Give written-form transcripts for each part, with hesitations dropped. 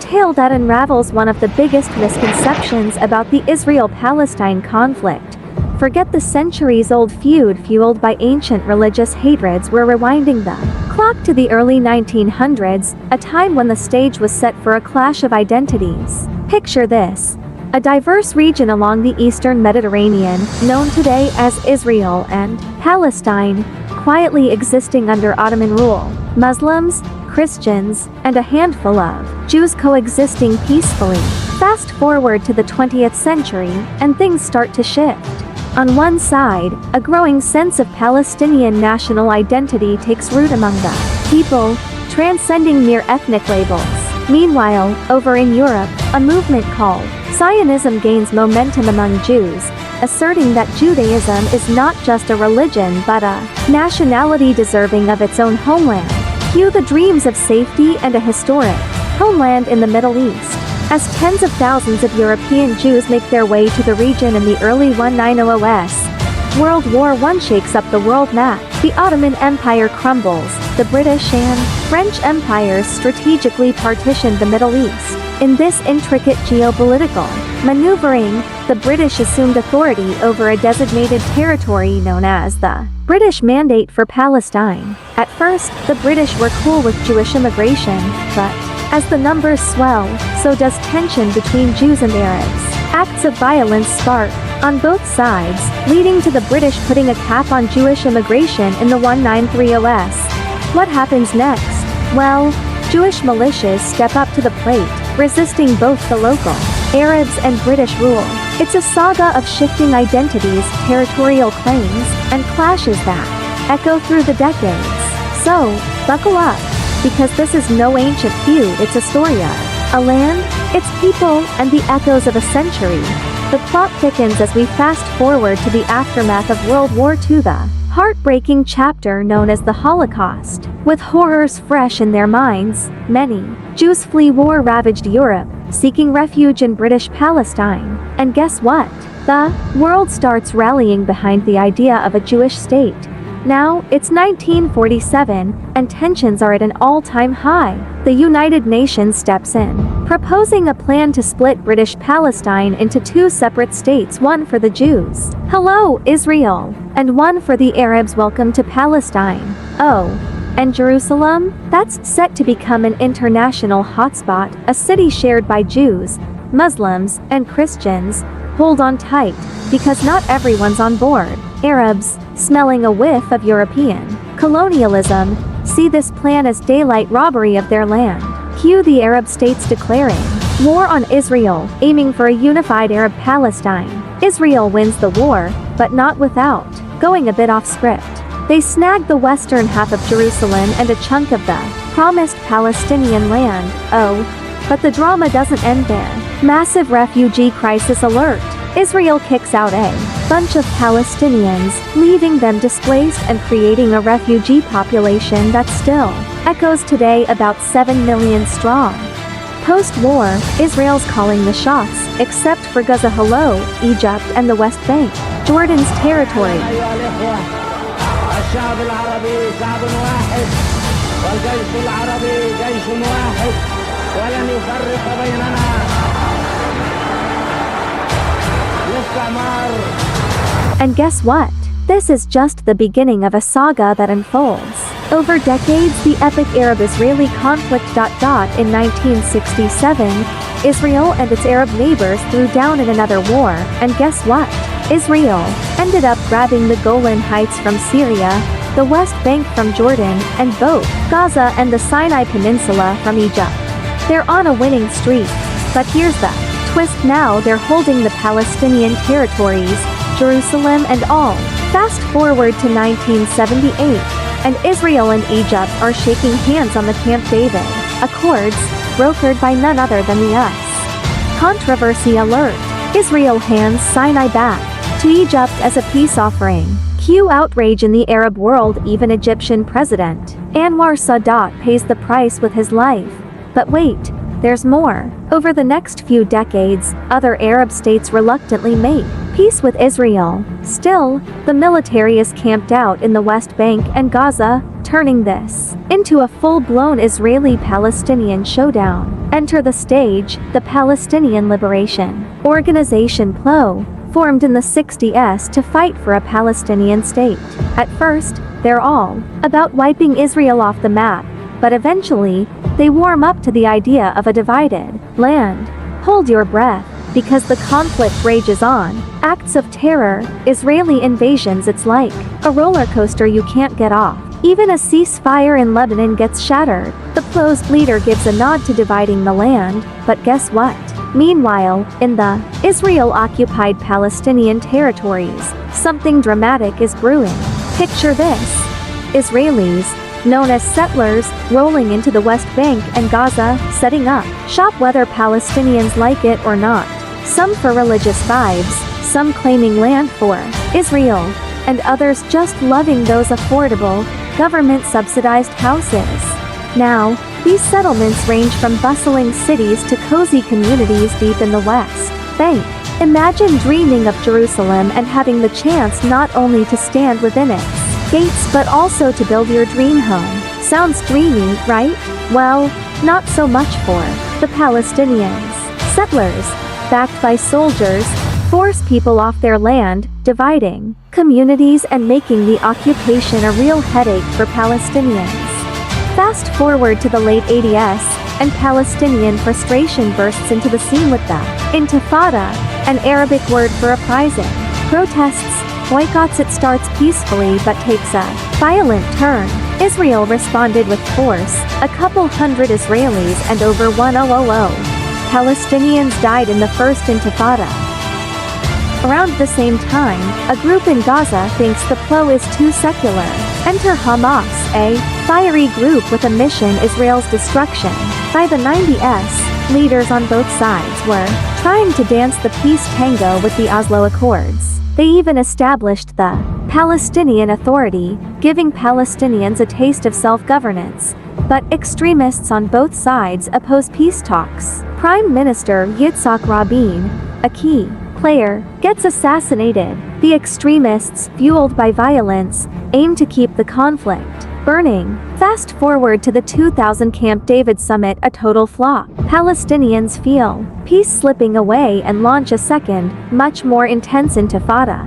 tale that unravels one of the biggest misconceptions about the Israel-Palestine conflict. Forget the centuries-old feud fueled by ancient religious hatreds. We're rewinding the clock to the early 1900s, a time when the stage was set for a clash of identities. Picture this. A diverse region along the eastern Mediterranean, known today as Israel and Palestine, quietly existing under Ottoman rule. Muslims, Christians, and a handful of Jews coexisting peacefully. Fast forward to the 20th century, and things start to shift. On one side, a growing sense of Palestinian national identity takes root among the people, transcending mere ethnic labels. Meanwhile, over in Europe, a movement called Zionism gains momentum among Jews, asserting that Judaism is not just a religion but a nationality deserving of its own homeland. Cue the dreams of safety and a historic homeland in the Middle East. As tens of thousands of European Jews make their way to the region in the early 1900s, World War I shakes up the world map. The Ottoman Empire crumbles, the British and French empires strategically partitioned the Middle East. In this intricate geopolitical maneuvering, the British assumed authority over a designated territory known as the British Mandate for Palestine. At first, the British were cool with Jewish immigration, but as the numbers swell, so does tension between Jews and Arabs. Acts of violence spark on both sides, leading to the British putting a cap on Jewish immigration in the 1930s. What happens next? Well, Jewish militias step up to the plate, resisting both the local Arabs and British rule. It's a saga of shifting identities, territorial claims, and clashes that echo through the decades. So, buckle up, because this is no ancient feud, it's a story of a land, its people, and the echoes of a century. The plot thickens as we fast forward to the aftermath of World War II, the heartbreaking chapter known as the Holocaust. With horrors fresh in their minds, many Jews flee war-ravaged Europe, seeking refuge in British Palestine. And guess what? The world starts rallying behind the idea of a Jewish state. Now, it's 1947, and tensions are at an all-time high. The United Nations steps in, proposing a plan to split British Palestine into two separate states, one for the Jews, hello, Israel, and one for the Arabs, welcome to Palestine. Oh, and Jerusalem? That's set to become an international hotspot, a city shared by Jews, Muslims, and Christians. Hold on tight, because not everyone's on board. Arabs, smelling a whiff of European colonialism, see this plan as daylight robbery of their land. Cue the Arab states declaring war on Israel, aiming for a unified Arab Palestine. Israel wins the war, but not without going a bit off script. They snag the western half of Jerusalem and a chunk of the promised Palestinian land. Oh, but the drama doesn't end there. Massive refugee crisis alert. Israel kicks out a bunch of Palestinians, leaving them displaced and creating a refugee population that still echoes today, about 7 million strong. Post-war, Israel's calling the shots, except for Gaza, hello, Egypt, and the West Bank, Jordan's territory. And guess what? This is just the beginning of a saga that unfolds over decades. The epic Arab-Israeli conflict. In 1967, Israel and its Arab neighbors threw down in another war, and guess what? Israel ended up grabbing the Golan Heights from Syria, the West Bank from Jordan, and both Gaza and the Sinai Peninsula from Egypt. They're on a winning streak, but here's the twist: now they're holding the Palestinian territories, Jerusalem and all. Fast forward to 1978, and Israel and Egypt are shaking hands on the Camp David Accords, brokered by none other than the US. Controversy alert. Israel hands Sinai back to Egypt as a peace offering. Cue outrage in the Arab world. Even Egyptian President Anwar Sadat pays the price with his life. But wait, there's more. Over the next few decades, other Arab states reluctantly make Peace with Israel. Still, the military is camped out in the West Bank and Gaza, turning this into a full-blown Israeli-Palestinian showdown. Enter the stage, the Palestinian Liberation Organization PLO, formed in the 60s to fight for a Palestinian state. At first, they're all about wiping Israel off the map, but eventually, they warm up to the idea of a divided land. Hold your breath, because the conflict rages on. Acts of terror, Israeli invasions, it's like a roller coaster you can't get off. Even a ceasefire in Lebanon gets shattered. The PLO's leader gives a nod to dividing the land, but guess what? Meanwhile, in the Israel-occupied Palestinian territories, something dramatic is brewing. Picture this. Israelis, known as settlers, rolling into the West Bank and Gaza, setting up shop whether Palestinians like it or not. Some for religious vibes, some claiming land for Israel, and others just loving those affordable, government-subsidized houses. Now, these settlements range from bustling cities to cozy communities deep in the West Bank. Imagine dreaming of Jerusalem and having the chance not only to stand within its gates but also to build your dream home. Sounds dreamy, right? Well, not so much for the Palestinians. Settlers, backed by soldiers, force people off their land, dividing communities and making the occupation a real headache for Palestinians. Fast forward to the late 80s, and Palestinian frustration bursts into the scene with the Intifada, an Arabic word for uprising. Protests, boycotts. It starts peacefully but takes a violent turn. Israel responded with force, a couple hundred Israelis and over 1,000 Palestinians died in the first Intifada. Around the same time, a group in Gaza thinks the PLO is too secular. Enter Hamas, a fiery group with a mission: Israel's destruction. By the 90s, leaders on both sides were trying to dance the peace tango with the Oslo Accords. They even established the Palestinian Authority, giving Palestinians a taste of self-governance. But extremists on both sides oppose peace talks. Prime Minister Yitzhak Rabin, a key player, gets assassinated. The extremists, fueled by violence, aim to keep the conflict burning. Fast forward to the 2000 Camp David summit, a total flop. Palestinians feel peace slipping away and launch a second, much more intense intifada.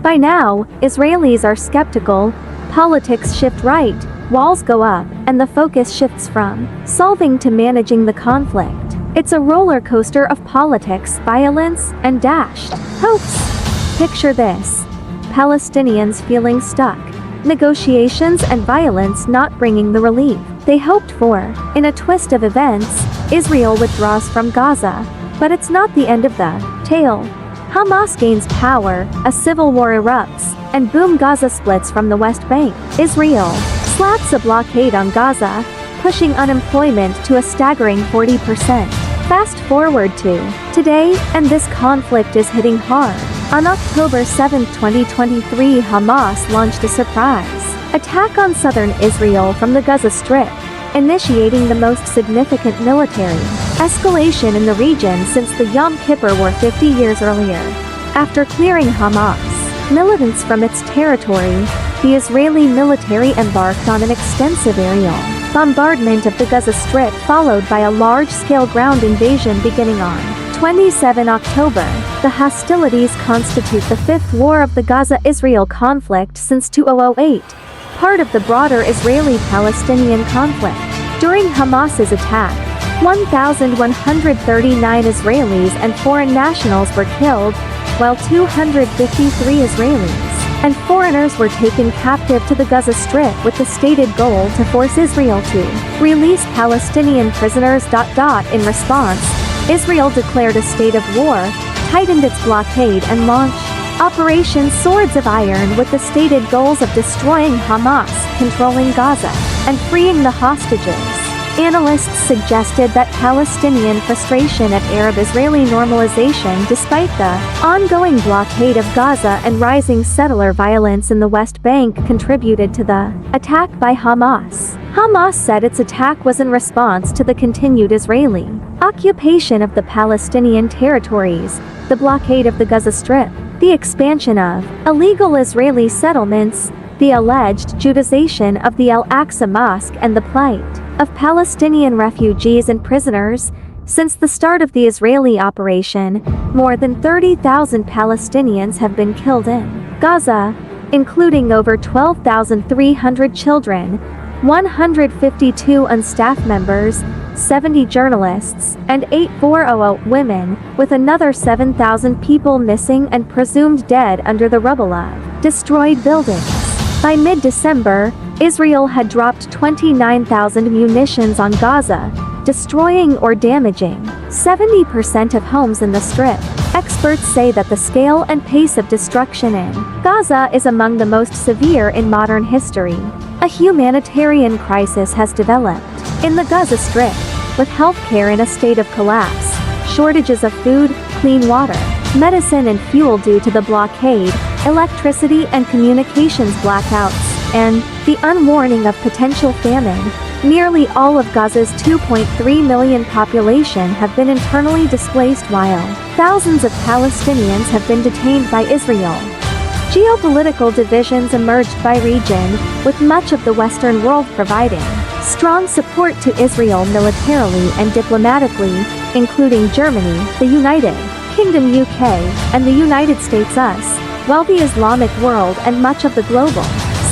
By now, Israelis are skeptical, politics shift right, walls go up, and the focus shifts from solving to managing the conflict. It's a roller coaster of politics, violence, and dashed hopes. Picture this. Palestinians feeling stuck. Negotiations and violence not bringing the relief they hoped for. In a twist of events, Israel withdraws from Gaza, but it's not the end of the tale. Hamas gains power, a civil war erupts, and boom, Gaza splits from the West Bank. Israel slaps a blockade on Gaza, pushing unemployment to a staggering 40%. Fast forward to today, and this conflict is hitting hard. On October 7, 2023, Hamas launched a surprise attack on southern Israel from the Gaza Strip, initiating the most significant military escalation in the region since the Yom Kippur War 50 years earlier. After clearing Hamas militants from its territory, the Israeli military embarked on an extensive aerial bombardment of the Gaza Strip, followed by a large-scale ground invasion beginning on 27 October. The hostilities constitute the fifth war of the Gaza-Israel conflict since 2008, part of the broader Israeli-Palestinian conflict. During Hamas's attack, 1,139 Israelis and foreign nationals were killed, while 253 Israelis and foreigners were taken captive to the Gaza Strip with the stated goal to force Israel to release Palestinian prisoners. In response, Israel declared a state of war, tightened its blockade and launched Operation Swords of Iron with the stated goals of destroying Hamas, controlling Gaza, and freeing the hostages. Analysts suggested that Palestinian frustration at Arab-Israeli normalization despite the ongoing blockade of Gaza and rising settler violence in the West Bank contributed to the attack by Hamas. Hamas said its attack was in response to the continued Israeli Occupation of the Palestinian territories, the blockade of the Gaza Strip, the expansion of illegal Israeli settlements, the alleged Judaization of the Al-Aqsa Mosque, and the plight of Palestinian refugees and prisoners. Since the start of the Israeli operation, more than 30,000 Palestinians have been killed in Gaza, including over 12,300 children, 152 staff members, 70 journalists, and 8,400 women, with another 7,000 people missing and presumed dead under the rubble of destroyed buildings. By mid-December, Israel had dropped 29,000 munitions on Gaza, destroying or damaging 70% of homes in the Strip. Experts say that the scale and pace of destruction in Gaza is among the most severe in modern history. A humanitarian crisis has developed in the Gaza Strip, with healthcare in a state of collapse, shortages of food, clean water, medicine and fuel due to the blockade, electricity and communications blackouts, and the unwarning of potential famine. Nearly all of Gaza's 2.3 million population have been internally displaced, while thousands of Palestinians have been detained by Israel. Geopolitical divisions emerged by region, with much of the Western world providing strong support to Israel militarily and diplomatically, including Germany, the United Kingdom UK, and the United States US, while the Islamic world and much of the global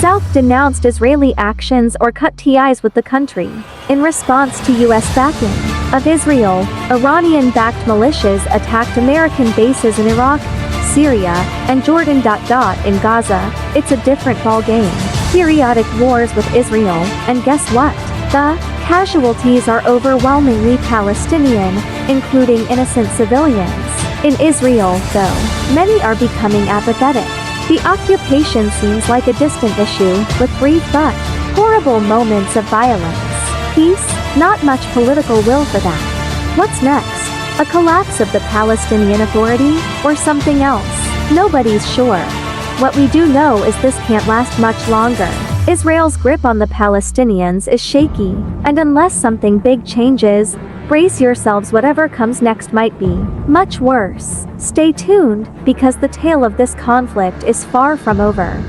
South denounced Israeli actions or cut ties with the country. In response to U.S. backing of Israel, Iranian-backed militias attacked American bases in Iraq, Syria, and Jordan. In Gaza, it's a different ballgame. Periodic wars with Israel, and guess what? The casualties are overwhelmingly Palestinian, including innocent civilians. In Israel, though, many are becoming apathetic. The occupation seems like a distant issue, with brief but horrible moments of violence. Peace? Not much political will for that. What's next? A collapse of the Palestinian Authority, or something else? Nobody's sure. What we do know is this can't last much longer. Israel's grip on the Palestinians is shaky, and unless something big changes, brace yourselves, whatever comes next might be much worse. Stay tuned, because the tale of this conflict is far from over.